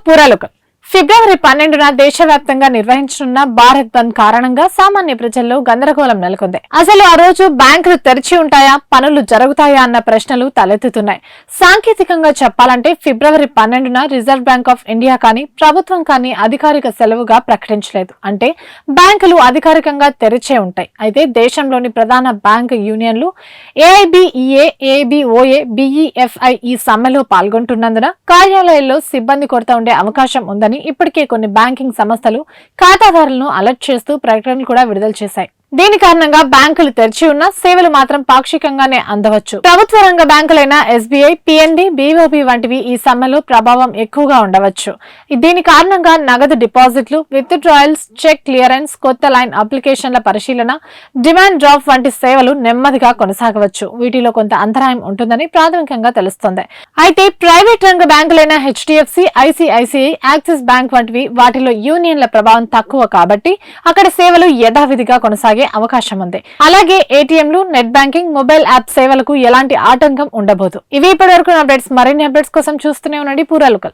పూరాలుక ఫిబ్రవరి 12న దేశవ్యాప్తంగా నిర్వహించనున్న భారత్ బంద్ కారణంగా సామాన్య ప్రజల్లో గందరగోళం నెలకొంది. అసలు ఆ రోజు బ్యాంకులు తెరిచి ఉంటాయా, పనులు జరుగుతాయా అన్న ప్రశ్నలు తలెత్తుతున్నాయి. సాంకేతికంగా చెప్పాలంటే ఫిబ్రవరి 12న రిజర్వ్ బ్యాంక్ ఆఫ్ ఇండియా కానీ ప్రభుత్వం కానీ అధికారిక సెలవుగా ప్రకటించలేదు. అంటే బ్యాంకులు అధికారికంగా తెరిచే ఉంటాయి. అయితే దేశంలోని ప్రధాన బ్యాంకు యూనియన్లు ఏఐబిఈఏ, ఏబిఓఏ, బిఈఎఫ్ఐ ఈ సమ్మెలో పాల్గొంటున్నందున కార్యాలయాల్లో సిబ్బంది కొరత ఉండే అవకాశం ఉందని ఇప్పటికే కొన్ని బ్యాంకింగ్ సంస్థలు ఖాతాదారులను అలర్ట్ చేస్తూ ప్రకటనలు కూడా విడుదల చేశాయి. దీని కారణంగా బ్యాంకులు తెరిచి ఉన్న సేవలు మాత్రం పాక్షికంగానే అందవచ్చు. ప్రభుత్వ రంగ బ్యాంకులైన ఎస్బీఐ, పిఎన్బి, బీఓబీ వంటివి ఈ సమ్మెలో ప్రభావం ఎక్కువగా ఉండవచ్చు. దీని కారణంగా నగదు డిపాజిట్లు, విత్ డ్రాయల్స్, చెక్ క్లియరెన్స్, కొత్త లైన్ అప్లికేషన్ల పరిశీలన, డిమాండ్ డ్రాఫ్ట్ వంటి సేవలు నెమ్మదిగా కొనసాగవచ్చు. వీటిలో కొంత అంతరాయం ఉంటుందని ప్రాథమికంగా తెలుస్తోంది. అయితే ప్రైవేట్ రంగ బ్యాంకులైన హెచ్డిఎఫ్సి, ఐసిఐసిఐ, యాక్సిస్ బ్యాంక్ వంటివి వాటిలో యూనియన్ల ప్రభావం తక్కువ కాబట్టి అక్కడ సేవలు యథావిధిగా కొనసాగే అవకాశం ఉంది. అలాగే ఏటీఎంలు, నెట్ బ్యాంకింగ్, మొబైల్ యాప్ సేవలకు ఎలాంటి ఆటంకం ఉండబోదు. ఇవి ఇప్పటివరకు అప్డేట్స్. మరిన్ని అప్డేట్స్ కోసం చూస్తూనే ఉండండి పూరాలుకల్.